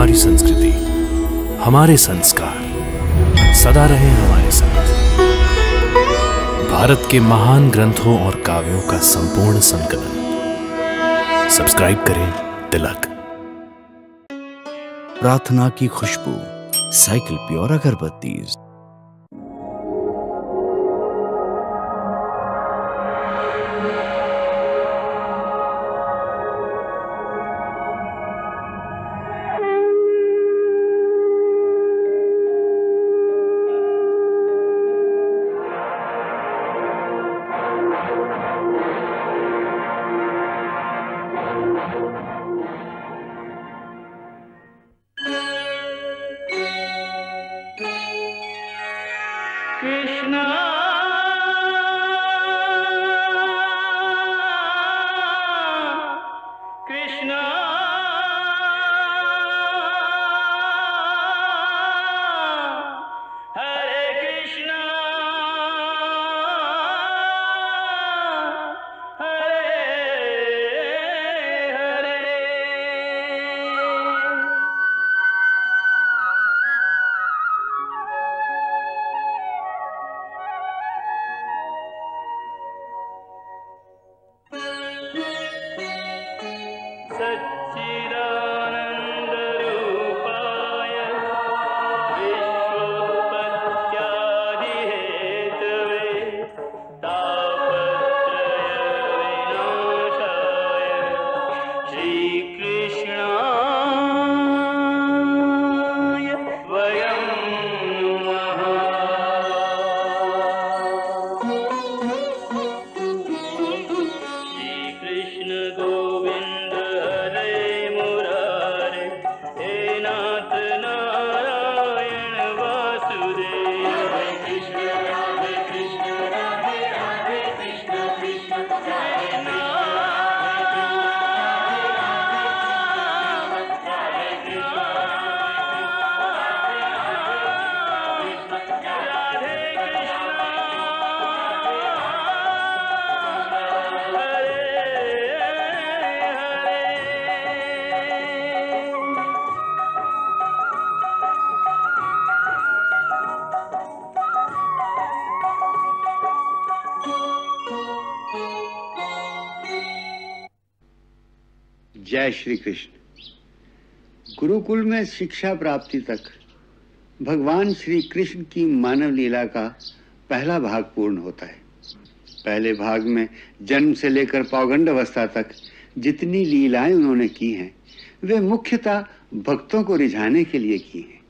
हमारी संस्कृति, हमारे संस्कार सदा रहे हमारे साथ। भारत के महान ग्रंथों और काव्यों का संपूर्ण संकलन। सब्सक्राइब करें तिलक। प्रार्थना की खुशबू, साइकिल प्योर अगरबत्ती। जय श्री कृष्ण। गुरुकुल में शिक्षा प्राप्ति तक भगवान श्री कृष्ण की मानव लीला का पहला भाग पूर्ण होता है। पहले भाग में जन्म से लेकर पौगंड अवस्था तक जितनी लीलाएं उन्होंने की हैं, वे मुख्यतः भक्तों को रिझाने के लिए की हैं।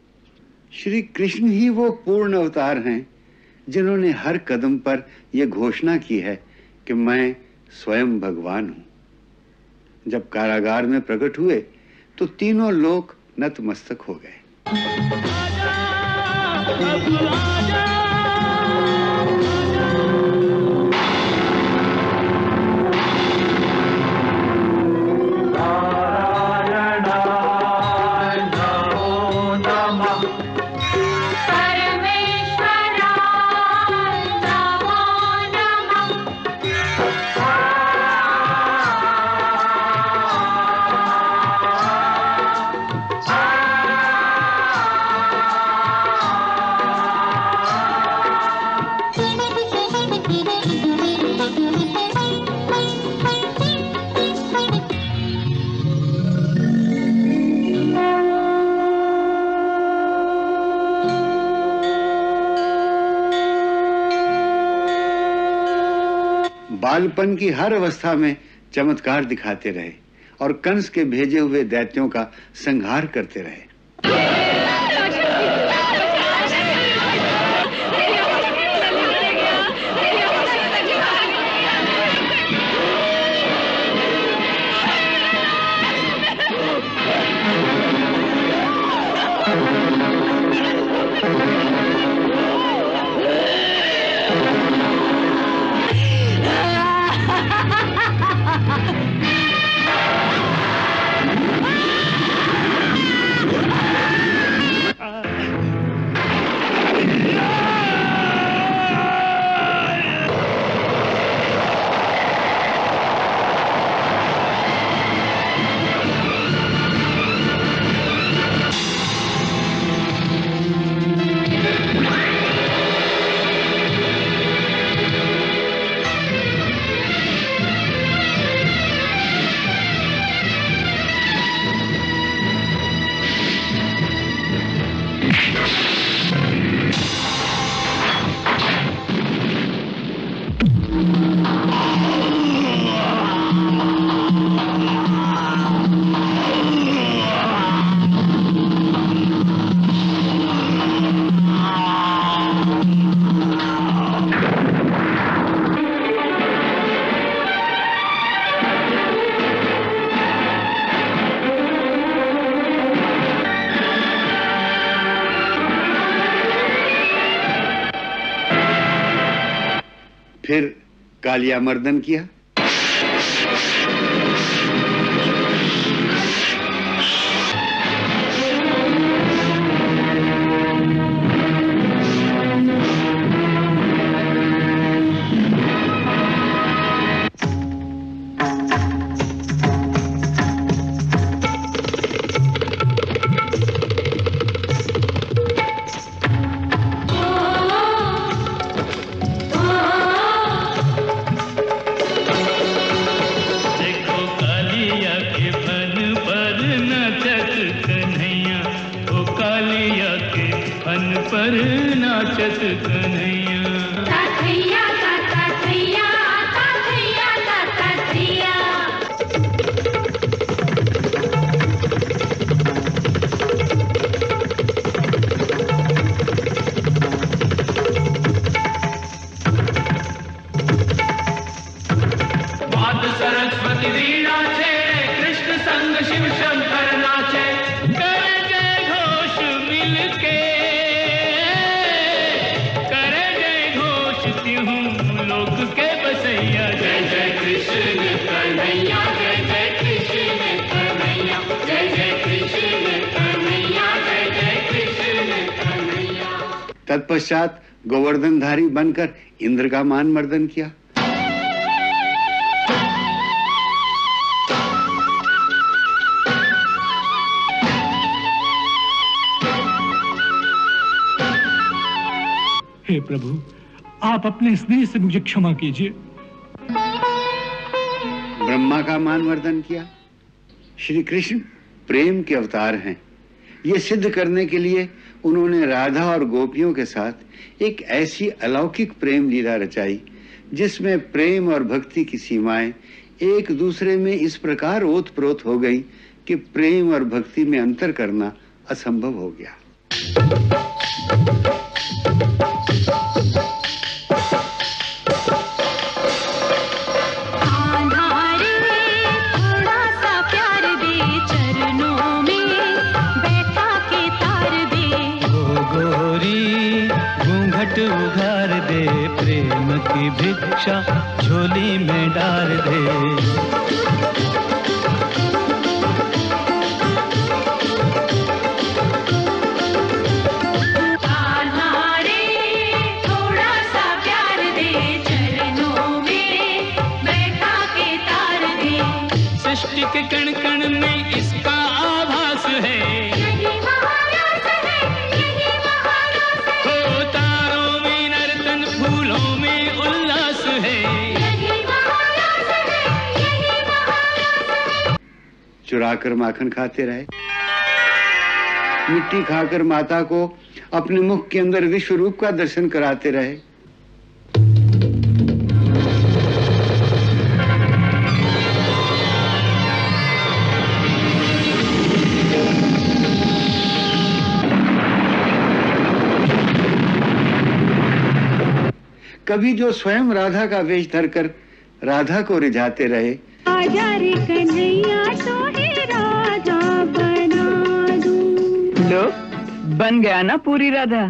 श्री कृष्ण ही वो पूर्ण अवतार हैं जिन्होंने हर कदम पर यह घोषणा की है कि मैं स्वयं भगवान हूं। जब कारागार में प्रकट हुए तो तीनों लोक नतमस्तक हो गए। बालपन की हर अवस्था में चमत्कार दिखाते रहे और कंस के भेजे हुए दैत्यों का संहार करते रहे। फिर कालियामर्दन किया। तत्पश्चात गोवर्धनधारी बनकर इंद्र का मान मर्दन किया। हे प्रभु, आप अपने स्नेह से मुझे क्षमा कीजिए। ब्रह्मा का मान मर्दन किया। श्री कृष्ण प्रेम के अवतार हैं। ये सिद्ध करने के लिए उन्होंने राधा और गोपियों के साथ एक ऐसी अलौकिक प्रेम लीला रचाई जिसमें प्रेम और भक्ति की सीमाएं एक दूसरे में इस प्रकार ओतप्रोत हो गई कि प्रेम और भक्ति में अंतर करना असंभव हो गया। उघार दे, प्रेम की भिक्षा झोली में डाल दे। थोड़ा सा प्यार दे, चरणों में बैठा के तार दे। सृष्टि के कण कण में इसका आभास है। चुराकर माखन खाते रहे, मिट्टी खाकर माता को अपने मुख के अंदर विश्व रूप का दर्शन कराते रहे। कभी जो स्वयं राधा का वेश धरकर राधा को रिझाते रहे। आजा रे कन्हैया, तो है राधा बना दूं। लो, बन गया ना पूरी राधा।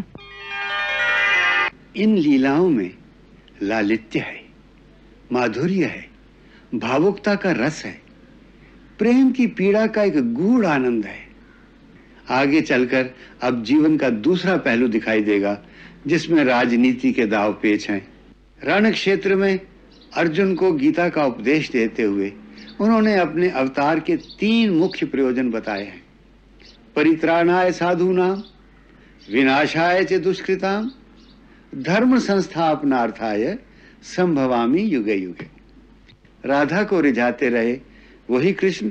इन लीलाओं में लालित्य है, माधुर्य है, भावुकता का रस है, प्रेम की पीड़ा का एक गूढ़ आनंद है। आगे चलकर अब जीवन का दूसरा पहलू दिखाई देगा जिसमें राजनीति के दाव पेच हैं। रण क्षेत्र में अर्जुन को गीता का उपदेश देते हुए उन्होंने अपने अवतार के 3 मुख्य प्रयोजन बताए हैं। परित्राणाय साधूनाम, विनाशाय च दुष्कृताम, धर्म संस्थापनार्थाय संभवामि युगे युगे। राधा को रिझाते रहे वही कृष्ण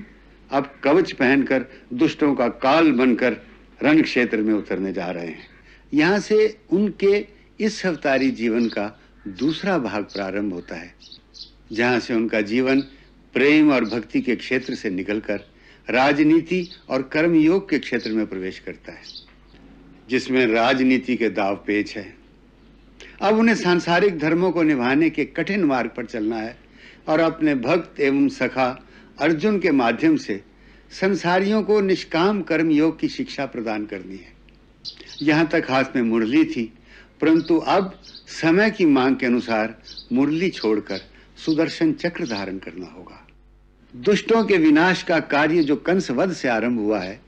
अब कवच पहनकर दुष्टों का काल बनकर रण क्षेत्र में उतरने जा रहे हैं। यहाँ से उनके इस अवतारी जीवन का दूसरा भाग प्रारंभ होता है, जहाँ से उनका जीवन प्रेम और भक्ति के क्षेत्र से निकलकर राजनीति और कर्मयोग के क्षेत्र में प्रवेश करता है, जिसमें राजनीति के दाव पेच है। अब उन्हें सांसारिक धर्मों को निभाने के कठिन मार्ग पर चलना है और अपने भक्त एवं सखा अर्जुन के माध्यम से संसारियों को निष्काम कर्म योग की शिक्षा प्रदान करनी है। यहाँ तक हाथ में मुरली थी, परंतु अब समय की मांग के अनुसार मुरली छोड़कर सुदर्शन चक्र धारण करना होगा। दुष्टों के विनाश का कार्य जो कंस वध से आरंभ हुआ है,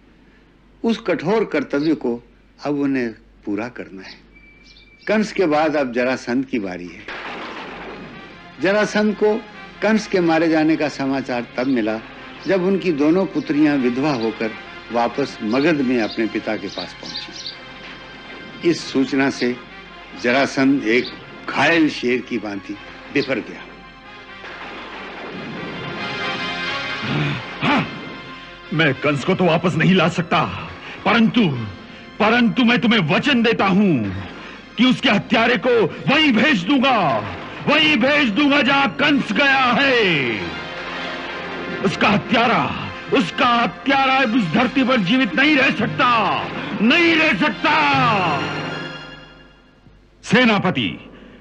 उस कठोर कर्तव्य को अब उन्हें पूरा करना है। कंस के बाद अब जरासंध की बारी है। जरासंध को कंस के मारे जाने का समाचार तब मिला जब उनकी दोनों पुत्रियां विधवा होकर वापस मगध में अपने पिता के पास पहुंची। इस सूचना से जरासंध एक घायल शेर की भांति बिफर गया। मैं कंस को तो वापस नहीं ला सकता, परंतु मैं तुम्हें वचन देता हूं कि उसके हत्यारे को वहीं भेज दूंगा जहां कंस गया है। उसका हत्यारा इस धरती पर जीवित नहीं रह सकता। सेनापति,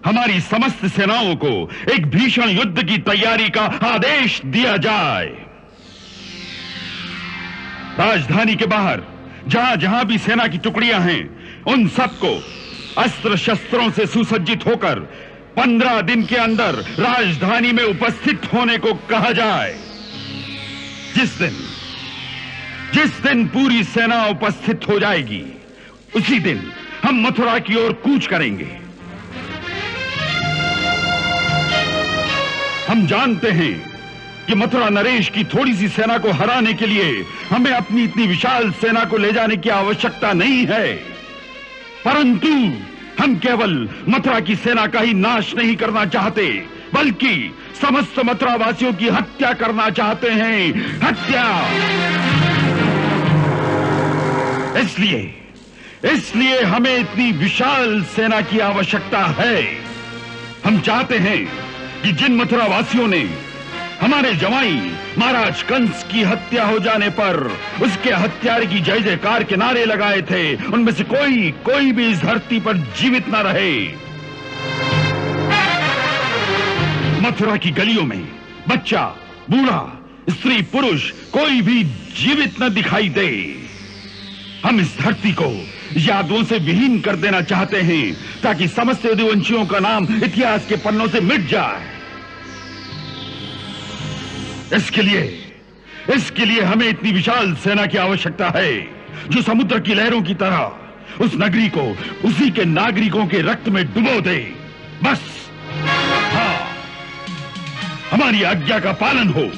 हमारी समस्त सेनाओं को एक भीषण युद्ध की तैयारी का आदेश दिया जाए। राजधानी के बाहर जहां जहां भी सेना की टुकड़ियां हैं, उन सबको अस्त्र शस्त्रों से सुसज्जित होकर 15 दिन के अंदर राजधानी में उपस्थित होने को कहा जाए। जिस दिन पूरी सेना उपस्थित हो जाएगी, उसी दिन हम मथुरा की ओर कूच करेंगे। हम जानते हैं कि मथुरा नरेश की थोड़ी सी सेना को हराने के लिए हमें अपनी इतनी विशाल सेना को ले जाने की आवश्यकता नहीं है, परंतु हम केवल मथुरा की सेना का ही नाश नहीं करना चाहते, बल्कि समस्त मथुरा वासियों की हत्या करना चाहते हैं। हत्या। इसलिए हमें इतनी विशाल सेना की आवश्यकता है। हम चाहते हैं कि जिन मथुरा वासियों ने हमारे जवाई महाराज कंस की हत्या हो जाने पर उसके हत्यारे की जय जयकार के नारे लगाए थे, उनमें से कोई भी इस धरती पर जीवित ना रहे। मथुरा की गलियों में बच्चा, बूढ़ा, स्त्री, पुरुष कोई भी जीवित न दिखाई दे। हम इस धरती को यादों से विहीन कर देना चाहते हैं ताकि समस्त यदुवंशियों का नाम इतिहास के पन्नों से मिट जाए। इसके लिए हमें इतनी विशाल सेना की आवश्यकता है जो समुद्र की लहरों की तरह उस नगरी को उसी के नागरिकों के रक्त में डुबो दे। बस हाँ, हमारी आज्ञा का पालन हो।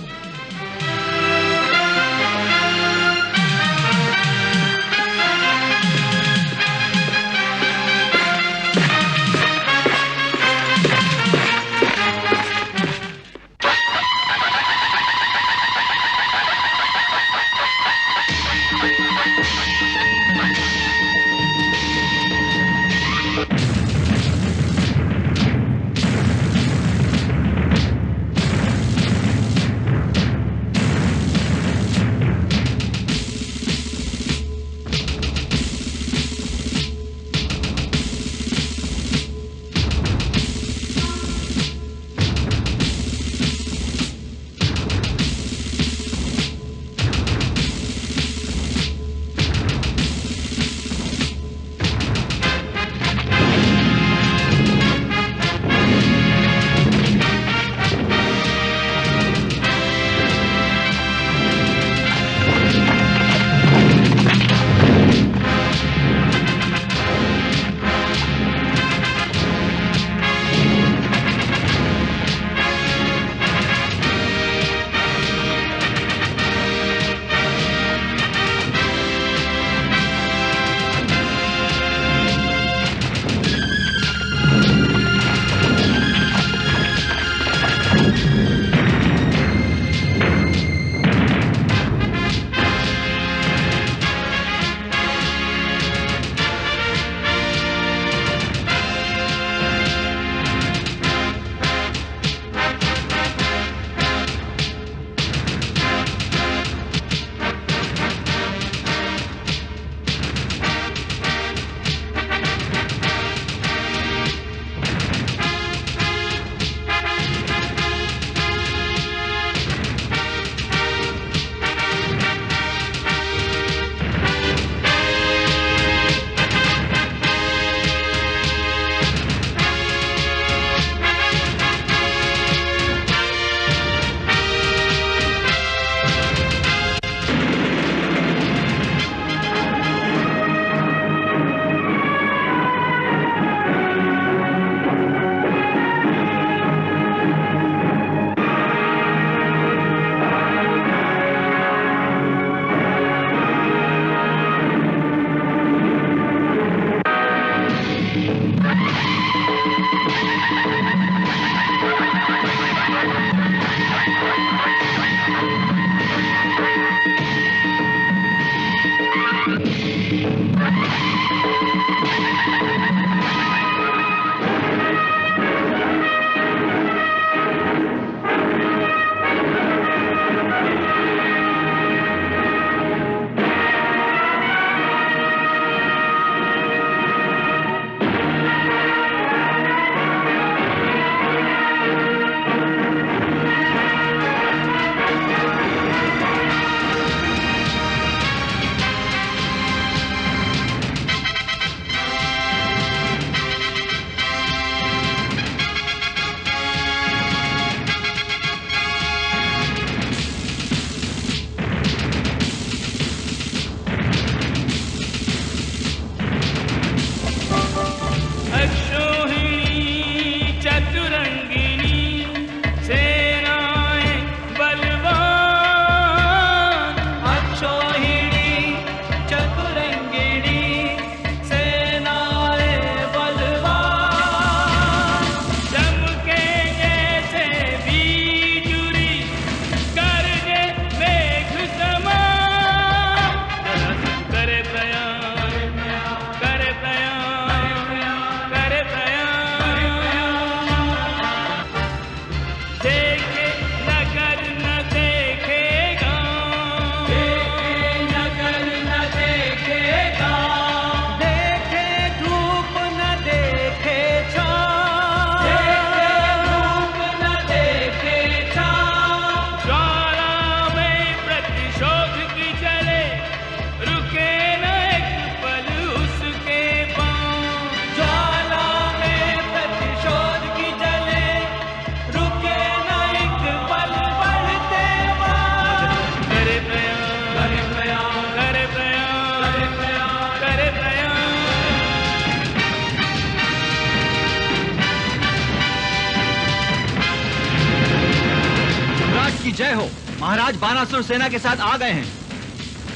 हो? महाराज बानासुर सेना के साथ आ गए हैं।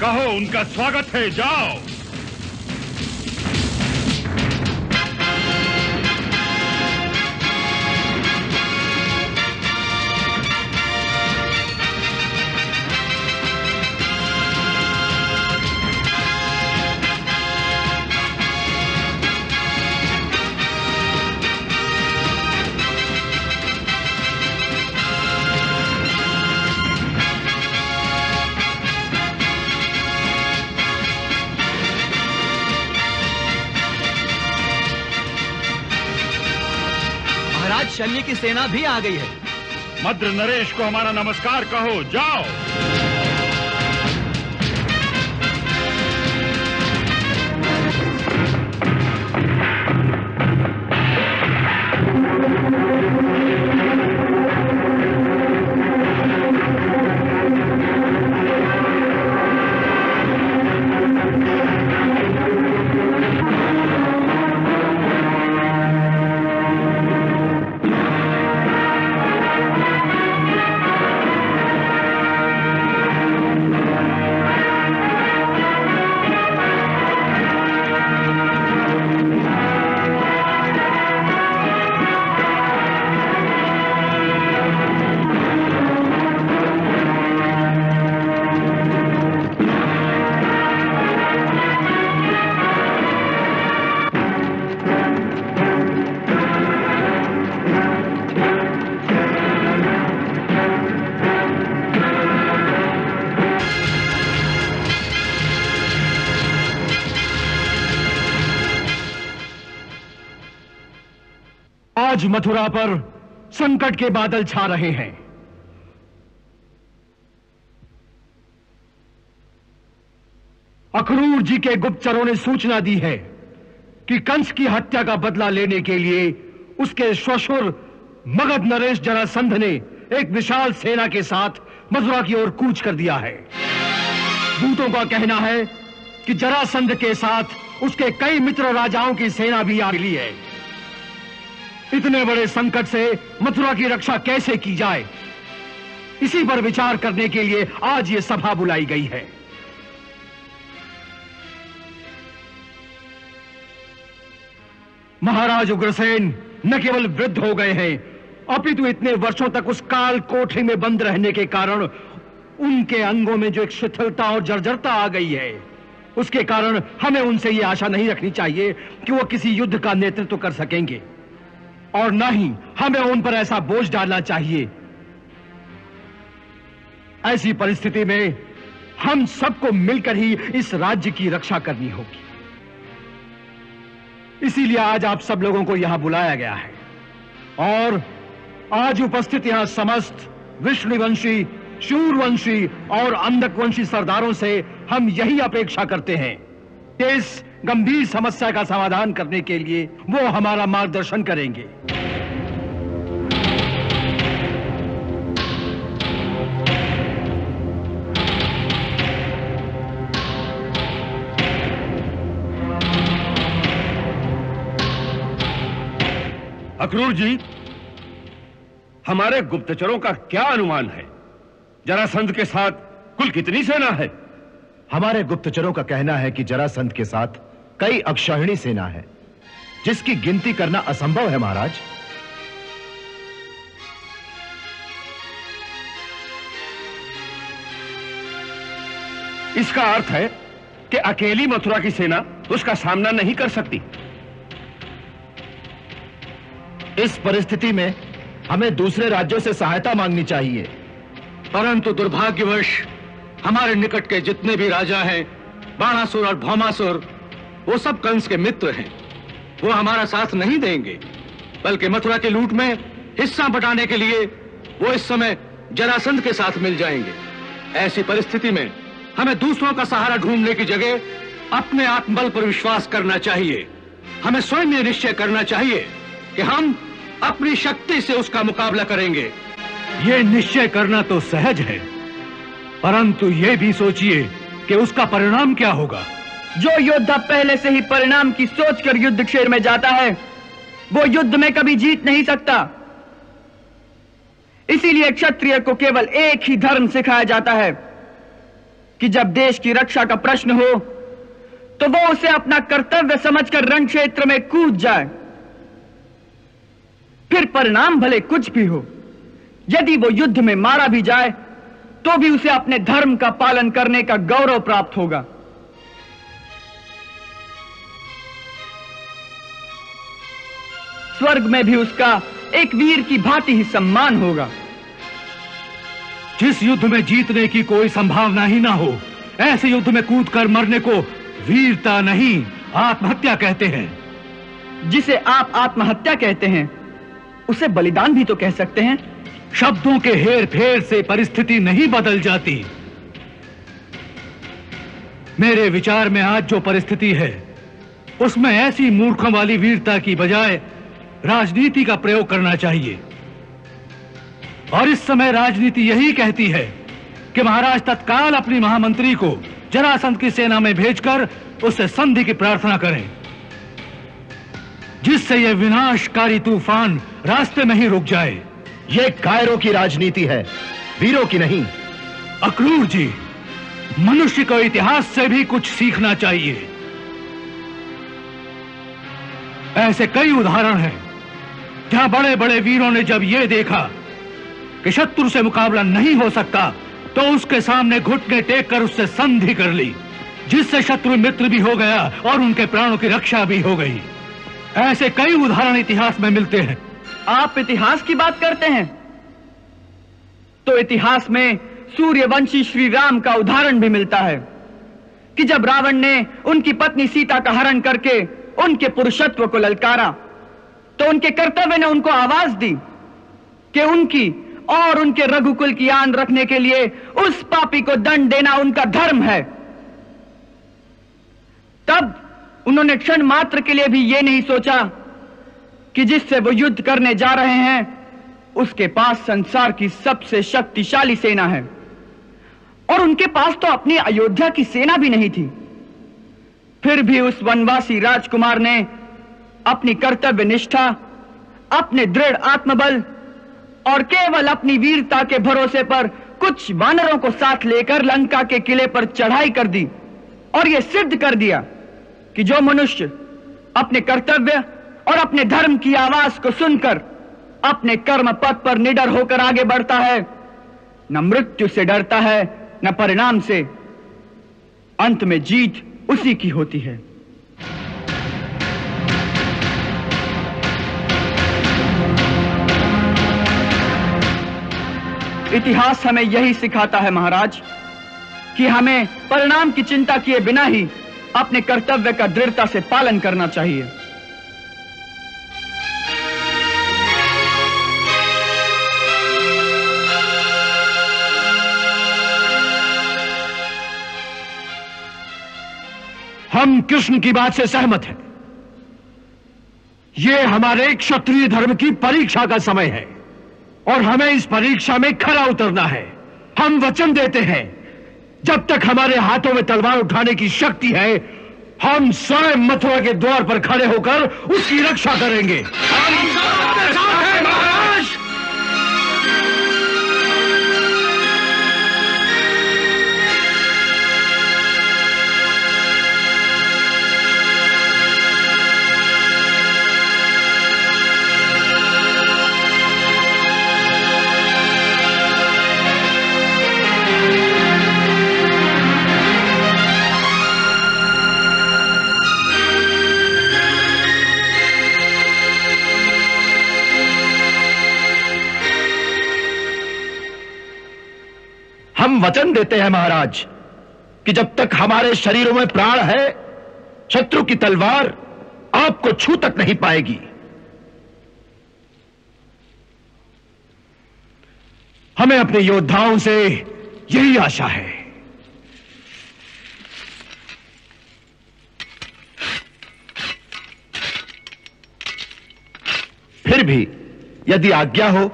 कहो उनका स्वागत है, जाओ। शल्य की सेना भी आ गई है। मद्र नरेश को हमारा नमस्कार कहो, जाओ। आज मथुरा पर संकट के बादल छा रहे हैं। अक्रूर जी के गुप्तचरों ने सूचना दी है कि कंस की हत्या का बदला लेने के लिए उसके श्वशुर मगध नरेश जरासंध ने एक विशाल सेना के साथ मथुरा की ओर कूच कर दिया है। दूतों का कहना है कि जरासंध के साथ उसके कई मित्र राजाओं की सेना भी आ मिली है। इतने बड़े संकट से मथुरा की रक्षा कैसे की जाए, इसी पर विचार करने के लिए आज ये सभा बुलाई गई है। महाराज उग्रसेन न केवल वृद्ध हो गए हैं, अपितु इतने वर्षों तक उस काल कोठरी में बंद रहने के कारण उनके अंगों में जो एक शिथिलता और जर्जरता आ गई है, उसके कारण हमें उनसे यह आशा नहीं रखनी चाहिए कि वो किसी युद्ध का नेतृत्व कर सकेंगे, और न ही हमें उन पर ऐसा बोझ डालना चाहिए। ऐसी परिस्थिति में हम सबको मिलकर ही इस राज्य की रक्षा करनी होगी। इसीलिए आज आप सब लोगों को यहां बुलाया गया है, और आज उपस्थित यहां समस्त विष्णुवंशी, शूरवंशी और अंधकवंशी सरदारों से हम यही अपेक्षा करते हैं कि इस गंभीर समस्या का समाधान करने के लिए वो हमारा मार्गदर्शन करेंगे। अक्रूर जी, हमारे गुप्तचरों का क्या अनुमान है? जरासंध के साथ कुल कितनी सेना है? हमारे गुप्तचरों का कहना है कि जरासंध के साथ कई अक्षौहिणी सेना है, जिसकी गिनती करना असंभव है महाराज। इसका अर्थ है कि अकेली मथुरा की सेना उसका सामना नहीं कर सकती। इस परिस्थिति में हमें दूसरे राज्यों से सहायता मांगनी चाहिए, परंतु दुर्भाग्यवश हमारे निकट के जितने भी राजा हैं, बाणासुर और भौमासुर, वो सब कंस के मित्र हैं। वो हमारा साथ नहीं देंगे, बल्कि मथुरा की लूट में हिस्सा बटाने के लिए वो इस समय जरासंध के साथ मिल जाएंगे। ऐसी परिस्थिति में हमें दूसरों का सहारा ढूंढने की जगह अपने आत्मबल पर विश्वास करना चाहिए। हमें स्वयं यह निश्चय करना चाहिए कि हम अपनी शक्ति से उसका मुकाबला करेंगे। ये निश्चय करना तो सहज है, परंतु ये भी सोचिए कि उसका परिणाम क्या होगा। जो योद्धा पहले से ही परिणाम की सोचकर युद्ध क्षेत्र में जाता है, वो युद्ध में कभी जीत नहीं सकता। इसीलिए क्षत्रिय को केवल एक ही धर्म सिखाया जाता है कि जब देश की रक्षा का प्रश्न हो तो वो उसे अपना कर्तव्य समझकर रण क्षेत्र में कूद जाए, फिर परिणाम भले कुछ भी हो। यदि वो युद्ध में मारा भी जाए तो भी उसे अपने धर्म का पालन करने का गौरव प्राप्त होगा। स्वर्ग में भी उसका एक वीर की भांति ही सम्मान होगा। जिस युद्ध में जीतने की कोई संभावना ही ना हो, ऐसे युद्ध में कूदकर मरने को वीरता नहीं, आत्महत्या कहते हैं। जिसे आप आत्महत्या कहते हैं उसे बलिदान भी तो कह सकते हैं। शब्दों के हेर फेर से परिस्थिति नहीं बदल जाती। मेरे विचार में आज जो परिस्थिति है उसमें ऐसी मूर्खों वाली वीरता की बजाय राजनीति का प्रयोग करना चाहिए। और इस समय राजनीति यही कहती है कि महाराज तत्काल अपनी महामंत्री को जरासंध की सेना में भेजकर उससे संधि की प्रार्थना करें, जिससे यह विनाशकारी तूफान रास्ते में ही रुक जाए। यह कायरों की राजनीति है, वीरों की नहीं। अक्रूर जी, मनुष्य को इतिहास से भी कुछ सीखना चाहिए। ऐसे कई उदाहरण हैं जहां बड़े बड़े वीरों ने जब यह देखा कि शत्रु से मुकाबला नहीं हो सकता तो उसके सामने घुटने टेक कर उससे संधि कर ली, जिससे शत्रु मित्र भी हो गया और उनके प्राणों की रक्षा भी हो गई। ऐसे कई उदाहरण इतिहास में मिलते हैं। आप इतिहास की बात करते हैं तो इतिहास में सूर्यवंशी श्री राम का उदाहरण भी मिलता है कि जब रावण ने उनकी पत्नी सीता का हरण करके उनके पुरुषत्व को ललकारा तो उनके कर्तव्य ने उनको आवाज दी कि उनकी और उनके रघुकुल की आन रखने के लिए उस पापी को दंड देना उनका धर्म है। तब उन्होंने क्षण मात्र के लिए भी यह नहीं सोचा कि जिससे वो युद्ध करने जा रहे हैं उसके पास संसार की सबसे शक्तिशाली सेना है, और उनके पास तो अपनी अयोध्या की सेना भी नहीं थी। फिर भी उस वनवासी राजकुमार ने अपनी कर्तव्य निष्ठा, अपने दृढ़ आत्मबल और केवल अपनी वीरता के भरोसे पर कुछ वानरों को साथ लेकर लंका के किले पर चढ़ाई कर दी और यह सिद्ध कर दिया कि जो मनुष्य अपने कर्तव्य और अपने धर्म की आवाज को सुनकर अपने कर्म पथ पर निडर होकर आगे बढ़ता है, न मृत्यु से डरता है न परिणाम से, अंत में जीत उसी की होती है। इतिहास हमें यही सिखाता है महाराज कि हमें परिणाम की चिंता किए बिना ही अपने कर्तव्य का दृढ़ता से पालन करना चाहिए। हम कृष्ण की बात से सहमत हैं। यह हमारे क्षत्रिय धर्म की परीक्षा का समय है और हमें इस परीक्षा में खरा उतरना है। हम वचन देते हैं जब तक हमारे हाथों में तलवार उठाने की शक्ति है हम स्वयं मथुरा के द्वार पर खड़े होकर उसकी रक्षा करेंगे। हम वचन देते हैं महाराज कि जब तक हमारे शरीरों में प्राण है शत्रु की तलवार आपको छू तक नहीं पाएगी। हमें अपने योद्धाओं से यही आशा है। फिर भी यदि आज्ञा हो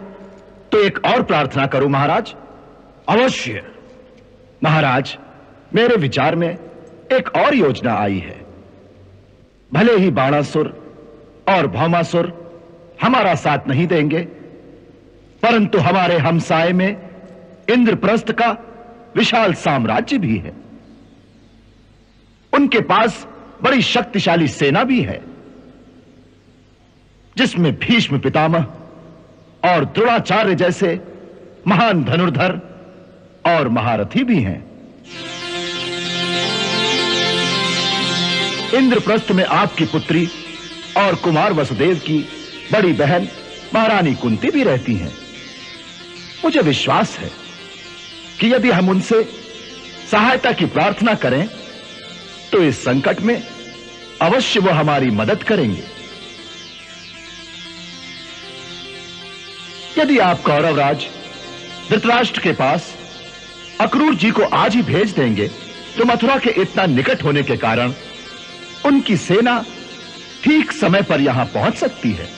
तो एक और प्रार्थना करूं महाराज। अवश्य महाराज, मेरे विचार में एक और योजना आई है। भले ही बाणासुर और भौमासुर हमारा साथ नहीं देंगे, परंतु हमारे हमसाए में इंद्रप्रस्थ का विशाल साम्राज्य भी है। उनके पास बड़ी शक्तिशाली सेना भी है, जिसमें भीष्म पितामह और द्रोणाचार्य जैसे महान धनुर्धर और महारथी भी हैं। इंद्रप्रस्थ में आपकी पुत्री और कुमार वसुदेव की बड़ी बहन महारानी कुंती भी रहती हैं। मुझे विश्वास है कि यदि हम उनसे सहायता की प्रार्थना करें तो इस संकट में अवश्य वो हमारी मदद करेंगे। यदि आप कौरवराज धृतराष्ट्र के पास अक्रूर जी को आज ही भेज देंगे तो मथुरा के इतना निकट होने के कारण उनकी सेना ठीक समय पर यहां पहुंच सकती है।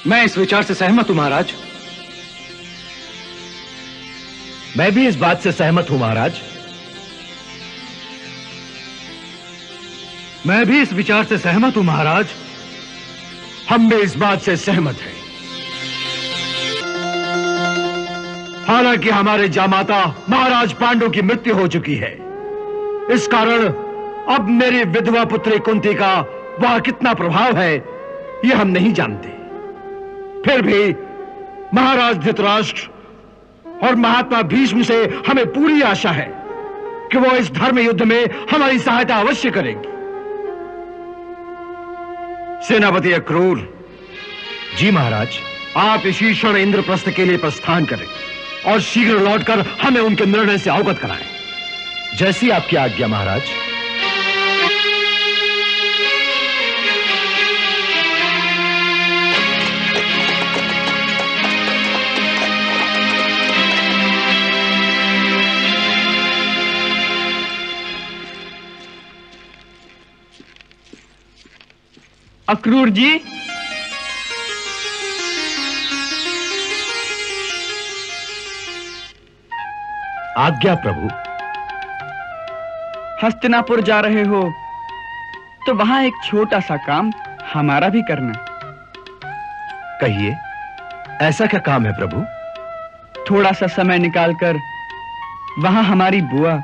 मैं इस विचार से सहमत हूं महाराज। मैं भी इस बात से सहमत हूं महाराज। मैं भी इस विचार से सहमत हूं महाराज। हम भी इस बात से सहमत हैं। हालांकि हमारे जामाता महाराज पांडु की मृत्यु हो चुकी है, इस कारण अब मेरी विधवा पुत्री कुंती का वहां कितना प्रभाव है यह हम नहीं जानते। फिर भी महाराज धृतराष्ट्र और महात्मा भीष्म से हमें पूरी आशा है कि वो इस धर्म युद्ध में हमारी सहायता अवश्य करेंगे। सेनापति अक्रूर जी महाराज, आप इसी क्षण इंद्रप्रस्थ के लिए प्रस्थान करें और शीघ्र लौटकर हमें उनके निर्णय से अवगत कराएं। जैसी आपकी आज्ञा महाराज। अक्रूर जी, आज्ञा प्रभु। हस्तिनापुर जा रहे हो तो वहां एक छोटा सा काम हमारा भी करना। कहिए, ऐसा क्या काम है प्रभु? थोड़ा सा समय निकालकर वहां हमारी बुआ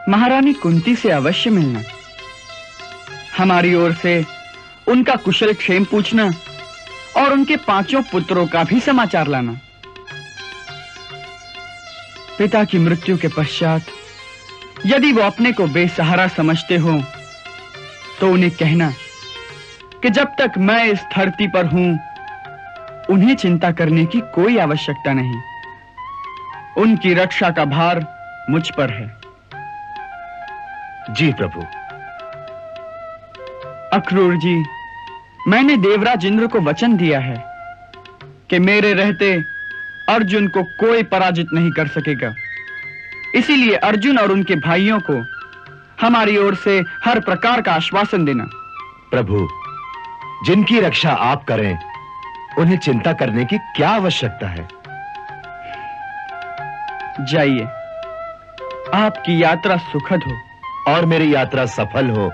महारानी कुंती से अवश्य मिलना। हमारी ओर से उनका कुशल क्षेम पूछना और उनके 5 पुत्रों का भी समाचार लाना। पिता की मृत्यु के पश्चात यदि वो अपने को बेसहारा समझते हो तो उन्हें कहना कि जब तक मैं इस धरती पर हूं उन्हें चिंता करने की कोई आवश्यकता नहीं। उनकी रक्षा का भार मुझ पर है। जी प्रभु। अक्रूर जी, मैंने देवराज इंद्र को वचन दिया है कि मेरे रहते अर्जुन को कोई पराजित नहीं कर सकेगा। इसीलिए अर्जुन और उनके भाइयों को हमारी ओर से हर प्रकार का आश्वासन देना। प्रभु, जिनकी रक्षा आप करें उन्हें चिंता करने की क्या आवश्यकता है? जाइए, आपकी यात्रा सुखद हो और मेरी यात्रा सफल हो,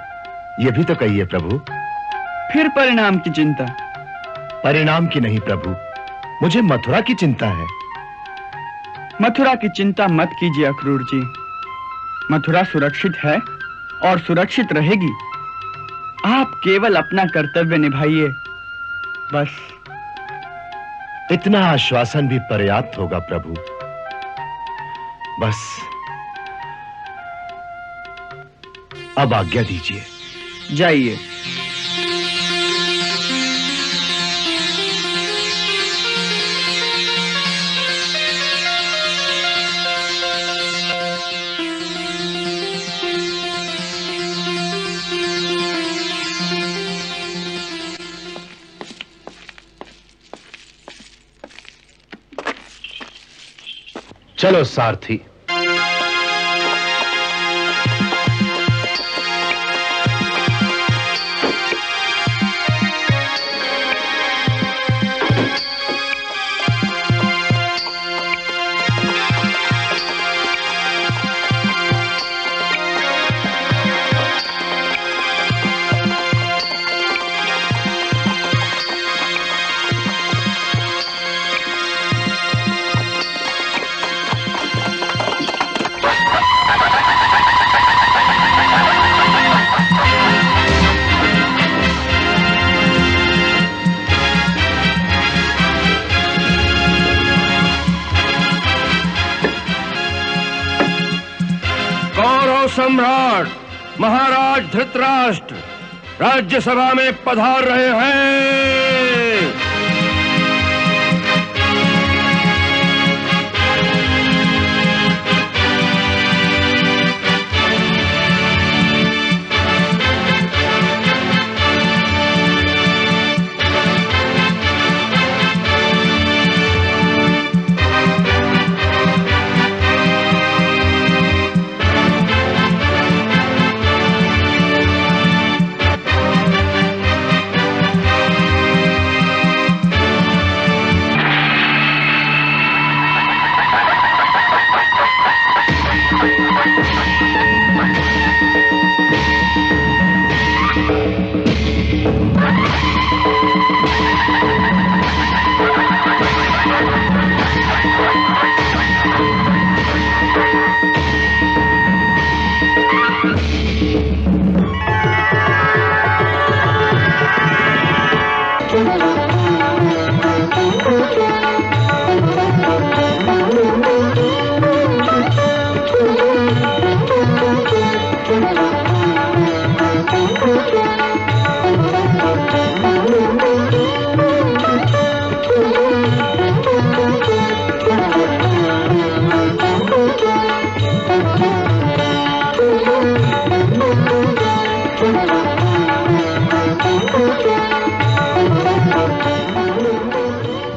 यह भी तो कहिए प्रभु। फिर परिणाम की चिंता? परिणाम की नहीं प्रभु, मुझे मथुरा की चिंता है। मथुरा की चिंता मत कीजिए अक्रूर जी। मथुरा सुरक्षित है और सुरक्षित रहेगी। आप केवल अपना कर्तव्य निभाइए, बस। इतना आश्वासन भी पर्याप्त होगा प्रभु। बस अब आज्ञा दीजिए। जाइए। चलो सारथी। सम्राट महाराज धृतराष्ट्र राज्यसभा में पधार रहे हैं।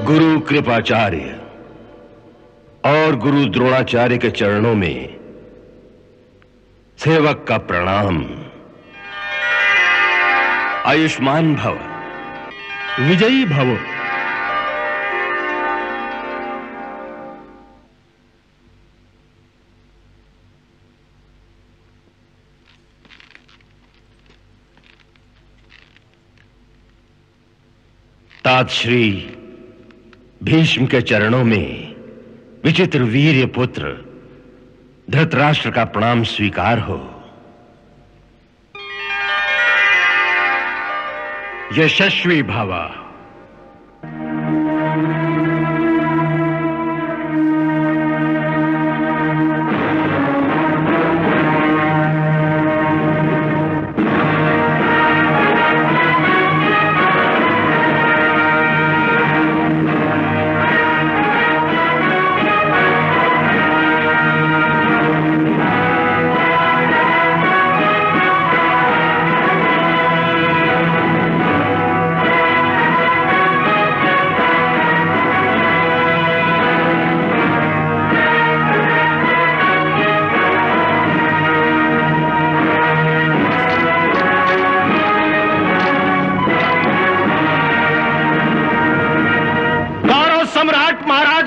गुरु कृपाचार्य और गुरु द्रोणाचार्य के चरणों में सेवक का प्रणाम। आयुष्मान भव, विजयी भव। तात श्री भीष्म के चरणों में विचित्र वीर्य पुत्र धृतराष्ट्र का प्रणाम स्वीकार हो। यशस्वी भव।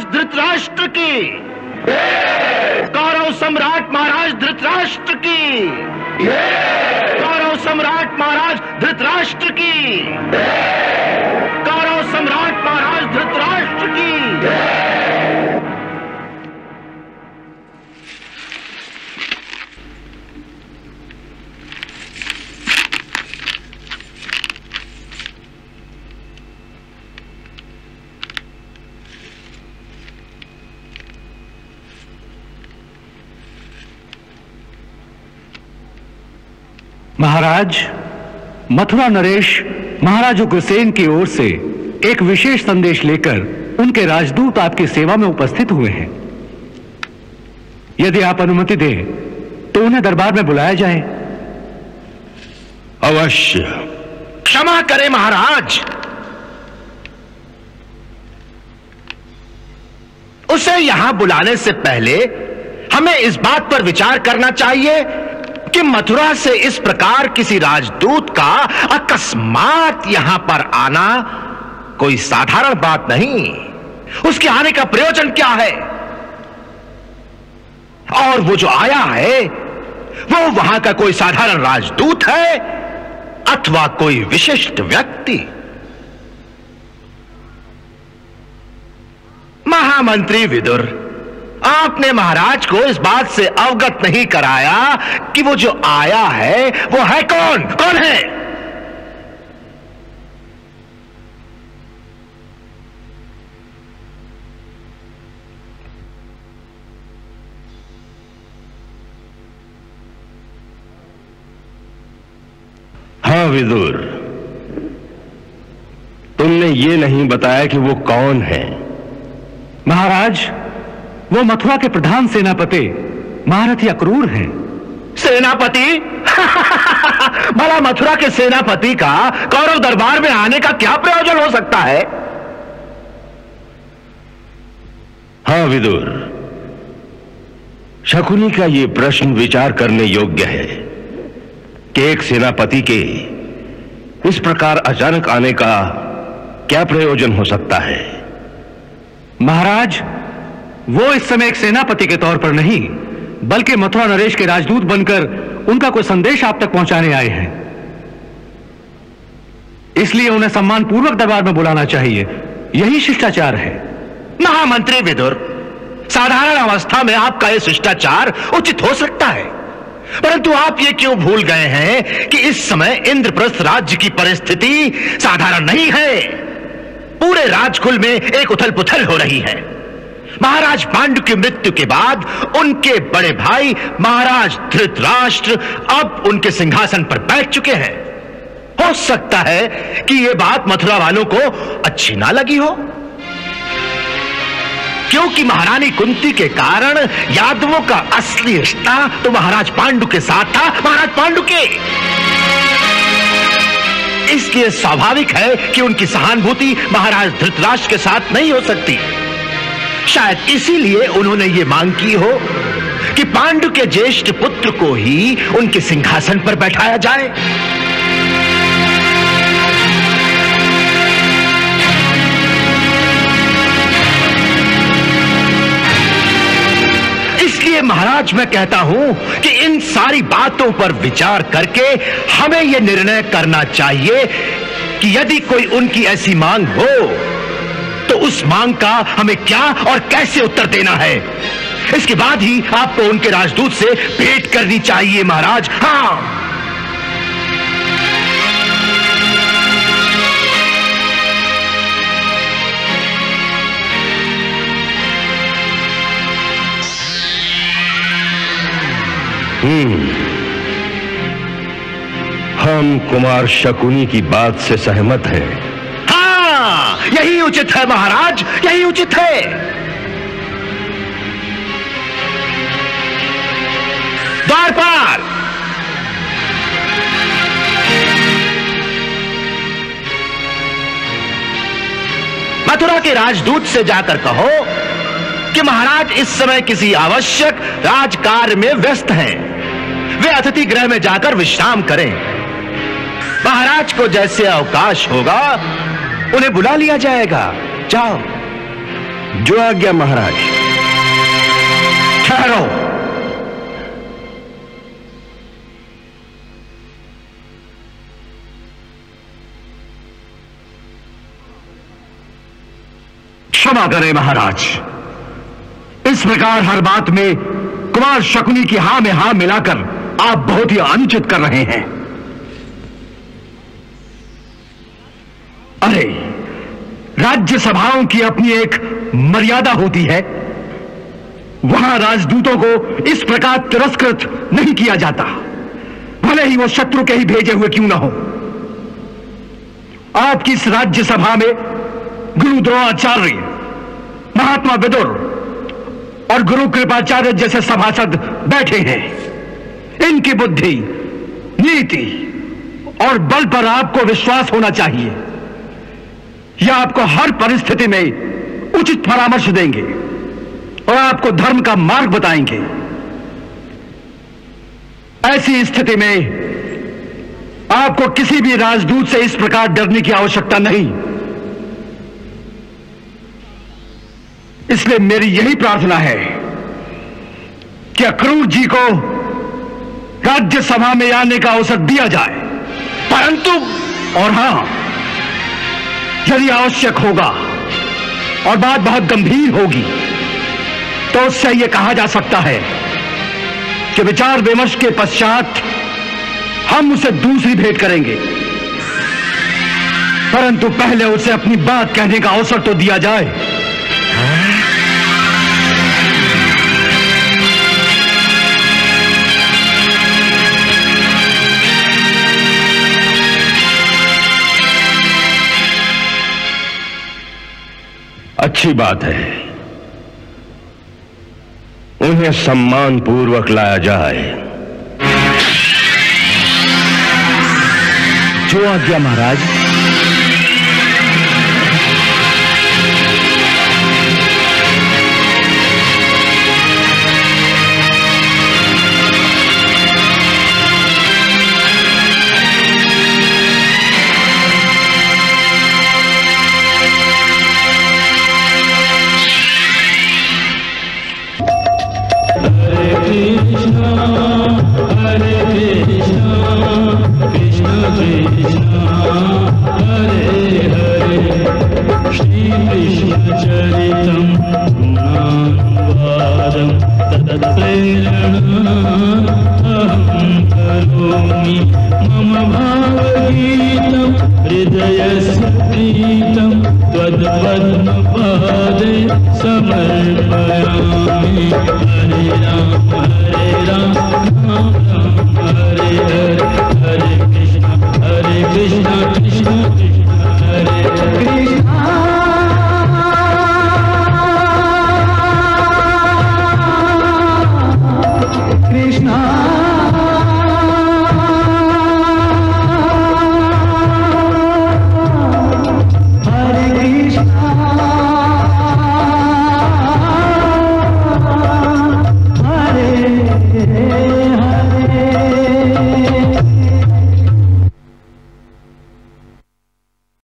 धृतराष्ट्र की, कौरव सम्राट महाराज धृतराष्ट्र की, कौरव सम्राट महाराज धृतराष्ट्र की, कौरव सम्राट महाराज धृतराष्ट्र की। महाराज, मथुरा नरेश महाराज उग्रसेन की ओर से एक विशेष संदेश लेकर उनके राजदूत आपकी सेवा में उपस्थित हुए हैं। यदि आप अनुमति दें तो उन्हें दरबार में बुलाया जाए। अवश्य। क्षमा करें महाराज, उसे यहां बुलाने से पहले हमें इस बात पर विचार करना चाहिए कि मथुरा से इस प्रकार किसी राजदूत का अकस्मात यहां पर आना कोई साधारण बात नहीं। उसके आने का प्रयोजन क्या है? और वो जो आया है वो वहां का कोई साधारण राजदूत है अथवा कोई विशिष्ट व्यक्ति? महामंत्री विदुर, आपने महाराज को इस बात से अवगत नहीं कराया कि वो जो आया है वो है कौन? कौन है? विदुर, तुमने ये नहीं बताया कि वो कौन है। महाराज, वो मथुरा के प्रधान सेनापति महारथी अक्रूर हैं। सेनापति? भला मथुरा के सेनापति का कौरव दरबार में आने का क्या प्रयोजन हो सकता है? हाँ विदुर, शकुनी का ये प्रश्न विचार करने योग्य है कि एक सेनापति के इस प्रकार अचानक आने का क्या प्रयोजन हो सकता है। महाराज, वो इस समय एक सेनापति के तौर पर नहीं बल्कि मथुरा नरेश के राजदूत बनकर उनका कोई संदेश आप तक पहुंचाने आए हैं। इसलिए उन्हें सम्मान पूर्वक दरबार में बुलाना चाहिए, यही शिष्टाचार है। महामंत्री विदुर, साधारण अवस्था में आपका यह शिष्टाचार उचित हो सकता है, परंतु आप ये क्यों भूल गए हैं कि इस समय इंद्रप्रस्थ राज्य की परिस्थिति साधारण नहीं है। पूरे राजकुल में एक उथल पुथल हो रही है। महाराज पांडु की मृत्यु के बाद उनके बड़े भाई महाराज धृतराष्ट्र अब उनके सिंहासन पर बैठ चुके हैं। हो सकता है कि यह बात मथुरा वालों को अच्छी ना लगी हो, क्योंकि महारानी कुंती के कारण यादवों का असली रिश्ता तो महाराज पांडु के साथ था, महाराज पांडु के। इसलिए स्वाभाविक है कि उनकी सहानुभूति महाराज धृतराष्ट्र के साथ नहीं हो सकती। शायद इसीलिए उन्होंने ये मांग की हो कि पांडु के ज्येष्ठ पुत्र को ही उनके सिंहासन पर बैठाया जाए। इसलिए महाराज, मैं कहता हूं कि इन सारी बातों पर विचार करके हमें यह निर्णय करना चाहिए कि यदि कोई उनकी ऐसी मांग हो तो उस मांग का हमें क्या और कैसे उत्तर देना है। इसके बाद ही आपको उनके राजदूत से भेंट करनी चाहिए महाराज। हाँ, हम कुमार शकुनी की बात से सहमत हैं। हाँ, यही उचित है महाराज, यही उचित है। द्वारपाल, मथुरा के राजदूत से जाकर कहो कि महाराज इस समय किसी आवश्यक राजकार्य में व्यस्त हैं। वे अतिथि गृह में जाकर विश्राम करें। महाराज को जैसे अवकाश होगा उन्हें बुला लिया जाएगा। जाओ। जो आज्ञा महाराज। ठहरो। क्षमा करें महाराज, इस प्रकार हर बात में कुमार शकुनी की हां में हां मिलाकर आप बहुत ही अनुचित कर रहे हैं। अरे, राज्य सभाओं की अपनी एक मर्यादा होती है, वहां राजदूतों को इस प्रकार तिरस्कृत नहीं किया जाता, भले ही वो शत्रु के ही भेजे हुए क्यों ना हो। आपकी इस राज्य सभा में गुरु द्रोणाचार्य, महात्मा विदुर और गुरु कृपाचार्य जैसे सभासद बैठे हैं। इनकी बुद्धि, नीति और बल पर आपको विश्वास होना चाहिए। यह आपको हर परिस्थिति में उचित परामर्श देंगे और आपको धर्म का मार्ग बताएंगे। ऐसी स्थिति में आपको किसी भी राजदूत से इस प्रकार डरने की आवश्यकता नहीं। इसलिए मेरी यही प्रार्थना है कि अक्रूर जी को राज्यसभा में आने का अवसर दिया जाए, परंतु और हां, यदि आवश्यक होगा और बात बहुत गंभीर होगी तो उससे यह कहा जा सकता है कि विचार विमर्श के पश्चात हम उसे दूसरी भेंट करेंगे, परंतु पहले उसे अपनी बात कहने का अवसर तो दिया जाए। अच्छी बात है, उन्हें सम्मान पूर्वक लाया जाए। जो आज्ञा महाराज। Krishna Krishna